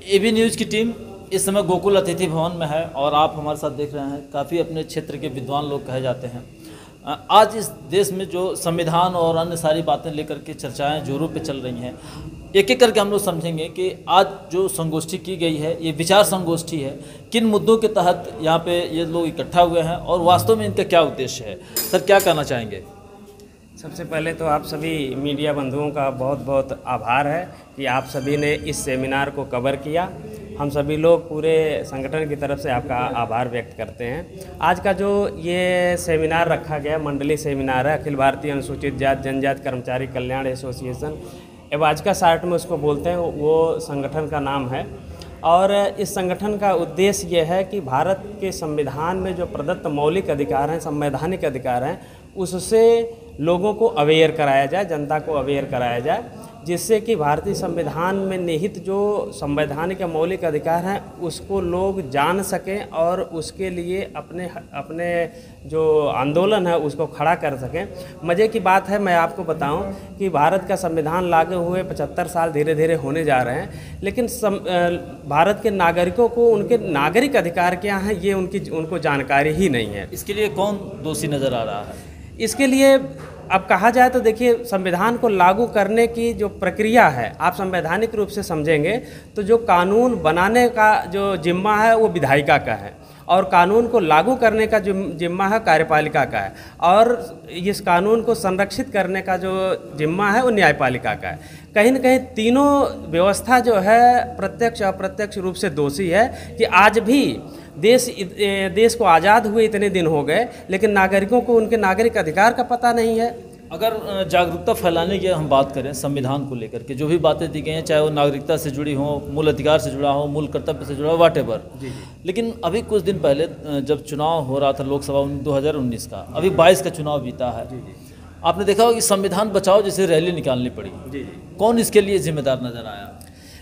AB news की team इस समय गोकुल अतिथि भवन में है और आप हमारे साथ देख रहे हैं काफ़ी अपने क्षेत्र के विद्वान लोग कहे जाते हैं। आज इस देश में जो संविधान और अन्य सारी बातें लेकर के चर्चाएं जोरों पे चल रही हैं, एक एक करके हम लोग समझेंगे कि आज जो संगोष्ठी की गई है ये विचार संगोष्ठी है, किन मुद्दों के तहत यहाँ पे ये लोग इकट्ठा हुए हैं और वास्तव में इनका क्या उद्देश्य है। सर, क्या कहना चाहेंगे? सबसे पहले तो आप सभी मीडिया बंधुओं का बहुत बहुत आभार है कि आप सभी ने इस सेमिनार को कवर किया। हम सभी लोग पूरे संगठन की तरफ से आपका आभार व्यक्त करते हैं। आज का जो ये सेमिनार रखा गया मंडलीय सेमिनार है, अखिल भारतीय अनुसूचित जाति जनजाति कर्मचारी कल्याण एसोसिएशन एवाजका शार्ट में उसको बोलते हैं, वो संगठन का नाम है। और इस संगठन का उद्देश्य ये है कि भारत के संविधान में जो प्रदत्त मौलिक अधिकार हैं, संवैधानिक अधिकार हैं, उससे लोगों को अवेयर कराया जाए, जनता को अवेयर कराया जाए, जिससे कि भारतीय संविधान में निहित जो संवैधानिक मौलिक अधिकार हैं उसको लोग जान सकें और उसके लिए अपने जो आंदोलन है उसको खड़ा कर सकें। मज़े की बात है, मैं आपको बताऊं कि भारत का संविधान लागू हुए 75 साल धीरे धीरे होने जा रहे हैं, लेकिन भारत के नागरिकों को उनके नागरिक अधिकार क्या हैं ये उनको जानकारी ही नहीं है। इसके लिए कौन दोषी नज़र आ रहा है? इसके लिए अब कहा जाए तो देखिए, संविधान को लागू करने की जो प्रक्रिया है, आप संवैधानिक रूप से समझेंगे तो जो कानून बनाने का जो जिम्मा है वो विधायिका का है और कानून को लागू करने का जो जिम्मा है कार्यपालिका का है और इस कानून को संरक्षित करने का जो जिम्मा है वो न्यायपालिका का है। कहीं न कहीं तीनों व्यवस्था जो है प्रत्यक्ष अप्रत्यक्ष रूप से दोषी है कि आज भी देश को आज़ाद हुए इतने दिन हो गए लेकिन नागरिकों को उनके नागरिक अधिकार का पता नहीं है। अगर जागरूकता फैलाने की हम बात करें संविधान को लेकर के, जो भी बातें दी गई हैं, चाहे वो नागरिकता से जुड़ी हो, मूल अधिकार से जुड़ा हो, मूल कर्तव्य से जुड़ा हो, व्हाटएवर, लेकिन अभी कुछ दिन पहले जब चुनाव हो रहा था लोकसभा 2019 का, अभी 22 का चुनाव बीता है, आपने देखा होगा कि संविधान बचाओ जैसे रैली निकालनी पड़ी। कौन इसके लिए जिम्मेदार नजर आया?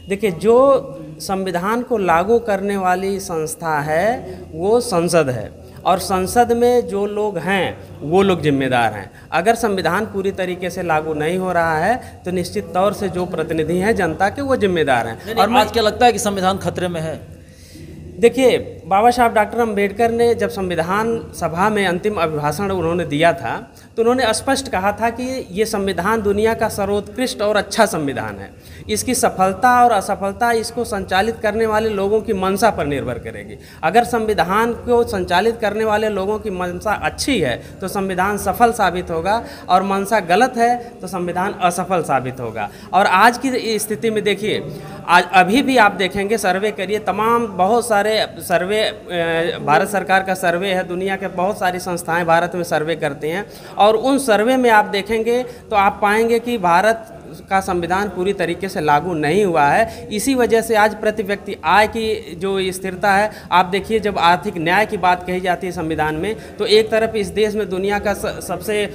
देखिए, जो संविधान को लागू करने वाली संस्था है वो संसद है और संसद में जो लोग हैं वो लोग जिम्मेदार हैं। अगर संविधान पूरी तरीके से लागू नहीं हो रहा है तो निश्चित तौर से जो प्रतिनिधि हैं जनता के वो जिम्मेदार हैं। और आज क्या लगता है कि संविधान खतरे में है? देखिए, बाबा साहब डॉक्टर अम्बेडकर ने जब संविधान सभा में अंतिम अभिभाषण उन्होंने दिया था तो उन्होंने स्पष्ट कहा था कि ये संविधान दुनिया का सर्वोत्कृष्ट और अच्छा संविधान है। इसकी सफलता और असफलता इसको संचालित करने वाले लोगों की मंशा पर निर्भर करेगी। अगर संविधान को संचालित करने वाले लोगों की मंशा अच्छी है तो संविधान सफल साबित होगा और मंशा गलत है तो संविधान असफल साबित होगा। और आज की स्थिति में देखिए, आज अभी भी आप देखेंगे, सर्वे करिए, तमाम बहुत सारे सर्वे, भारत सरकार का सर्वे है, दुनिया के बहुत सारी संस्थाएं भारत में सर्वे करती हैं और उन सर्वे में आप देखेंगे तो आप पाएंगे कि भारत का संविधान पूरी तरीके से लागू नहीं हुआ है। इसी वजह से आज प्रति व्यक्ति आय की जो स्थिरता है, आप देखिए, जब आर्थिक न्याय की बात कही जाती है संविधान में तो एक तरफ इस देश में दुनिया का सबसे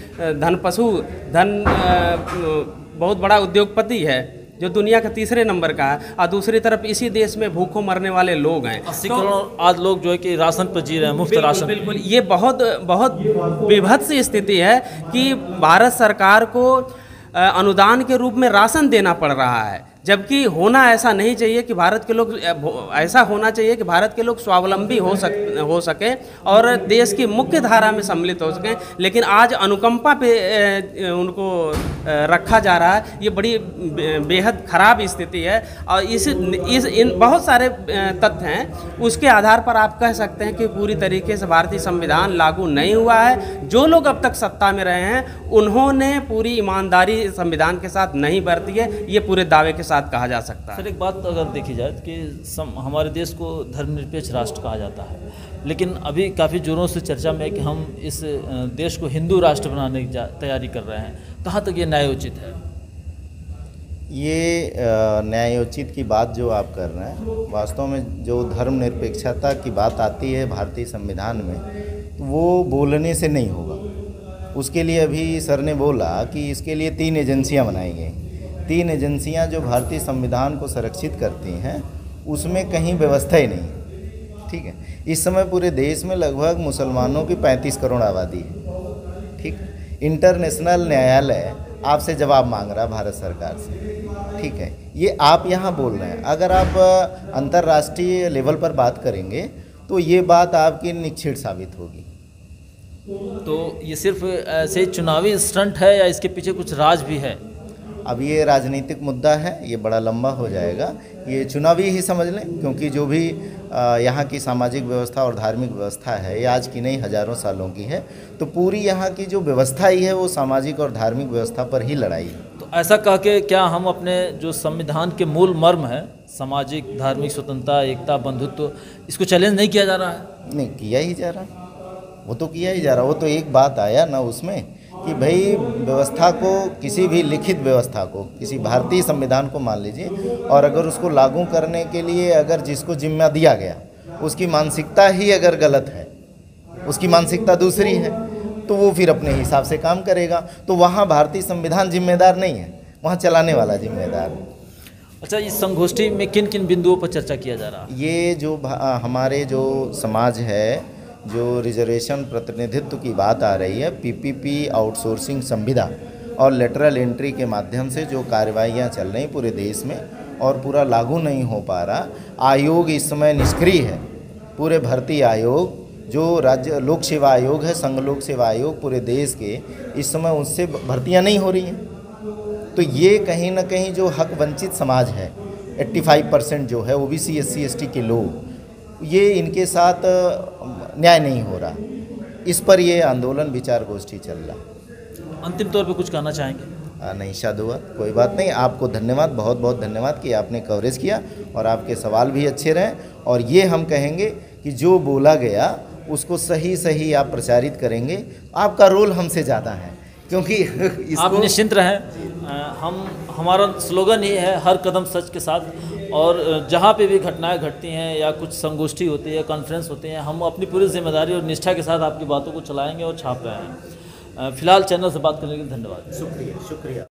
बहुत बड़ा उद्योगपति है जो दुनिया का तीसरे नंबर का है और दूसरी तरफ इसी देश में भूखों मरने वाले लोग हैं। 80 करोड़ आज लोग जो है कि राशन पर जी रहे हैं, मुफ्त राशन। बिल्कुल, ये बहुत बहुत विभत्स स्थिति है कि भारत सरकार को अनुदान के रूप में राशन देना पड़ रहा है, जबकि होना ऐसा नहीं चाहिए कि भारत के लोग, ऐसा होना चाहिए कि भारत के लोग स्वावलंबी हो सके और देश की मुख्य धारा में सम्मिलित हो सकें, लेकिन आज अनुकंपा पे उनको रखा जा रहा है। ये बड़ी बेहद खराब स्थिति है और इन बहुत सारे तथ्य हैं, उसके आधार पर आप कह सकते हैं कि पूरी तरीके से भारतीय संविधान लागू नहीं हुआ है। जो लोग अब तक सत्ता में रहे हैं उन्होंने पूरी ईमानदारी संविधान के साथ नहीं बरती है, ये पूरे दावे के साथ कहा जा सकता है। सर, एक बात अगर देखी जाए कि हमारे देश को धर्मनिरपेक्ष राष्ट्र कहा जाता है, लेकिन अभी काफ़ी जोरों से चर्चा में है कि हम इस देश को हिंदू राष्ट्र बनाने की तैयारी कर रहे हैं। कहाँ तक ये न्यायोचित है? ये न्यायोचित की बात जो आप कर रहे हैं, वास्तव में जो धर्मनिरपेक्षता की बात आती है भारतीय संविधान में, तो वो बोलने से नहीं होगा। उसके लिए अभी सर ने बोला कि इसके लिए 3 एजेंसियां बनाई गई। 3 एजेंसियां जो भारतीय संविधान को संरक्षित करती हैं, उसमें कहीं व्यवस्था ही नहीं। ठीक है, इस समय पूरे देश में लगभग मुसलमानों की 35 करोड़ आबादी है। ठीक, इंटरनेशनल न्यायालय आपसे जवाब मांग रहा भारत सरकार से। ठीक है, ये आप यहाँ बोल रहे हैं। अगर आप अंतर्राष्ट्रीय लेवल पर बात करेंगे तो ये बात आपकी निश्चित साबित होगी। तो ये सिर्फ ऐसे चुनावी स्टंट है या इसके पीछे कुछ राज भी है? अब ये राजनीतिक मुद्दा है, ये बड़ा लंबा हो जाएगा, ये चुनावी ही समझ लें, क्योंकि जो भी यहाँ की सामाजिक व्यवस्था और धार्मिक व्यवस्था है ये आज की नहीं हजारों सालों की है। तो पूरी यहाँ की जो व्यवस्था ही है वो सामाजिक और धार्मिक व्यवस्था पर ही लड़ाई है। तो ऐसा कह के क्या हम अपने जो संविधान के मूल मर्म है, सामाजिक धार्मिक स्वतंत्रता, एकता, बंधुत्व, इसको चैलेंज नहीं किया जा रहा है? नहीं, किया ही जा रहा, वो तो किया ही जा रहा। वो तो एक बात आया ना उसमें कि भाई व्यवस्था को, किसी भी लिखित व्यवस्था को, किसी भारतीय संविधान को मान लीजिए, और अगर उसको लागू करने के लिए अगर जिसको जिम्मा दिया गया उसकी मानसिकता ही अगर गलत है, उसकी मानसिकता दूसरी है, तो वो फिर अपने हिसाब से काम करेगा। तो वहाँ भारतीय संविधान जिम्मेदार नहीं है, वहाँ चलाने वाला जिम्मेदार है। अच्छा, इस संगोष्ठी में किन किन बिंदुओं पर चर्चा किया जा रहा है? ये जो हमारे जो समाज है, जो रिजर्वेशन प्रतिनिधित्व की बात आ रही है, पीपीपी, आउटसोर्सिंग संविदा और लेटरल एंट्री के माध्यम से जो कार्रवाइयाँ चल रही पूरे देश में और पूरा लागू नहीं हो पा रहा। आयोग इस समय निष्क्रिय है, पूरे भर्ती आयोग जो राज्य लोक सेवा आयोग है, संघ लोक सेवा आयोग पूरे देश के, इस समय उससे भर्तियाँ नहीं हो रही हैं। तो ये कहीं ना कहीं जो हक वंचित समाज है, 85% जो है ओबीसी, SC, ST के लोग, ये इनके साथ न्याय नहीं हो रहा। इस पर ये आंदोलन विचार गोष्ठी चल रहा। अंतिम तौर पे कुछ कहना चाहेंगे? नहीं साधुवाद, कोई बात नहीं। आपको धन्यवाद, बहुत बहुत धन्यवाद कि आपने कवरेज किया और आपके सवाल भी अच्छे रहे। और ये हम कहेंगे कि जो बोला गया उसको सही सही आप प्रचारित करेंगे। आपका रोल हमसे ज़्यादा है, क्योंकि आप निश्चिंत रहें। हमारा स्लोगन ये है, हर कदम सच के साथ। और जहाँ पे भी घटनाएं घटती हैं या कुछ संगोष्ठी होती है, कॉन्फ्रेंस होते हैं, हम अपनी पूरी जिम्मेदारी और निष्ठा के साथ आपकी बातों को चलाएंगे और छाप रहे हैं। फिलहाल चैनल से बात करने के लिए धन्यवाद। शुक्रिया।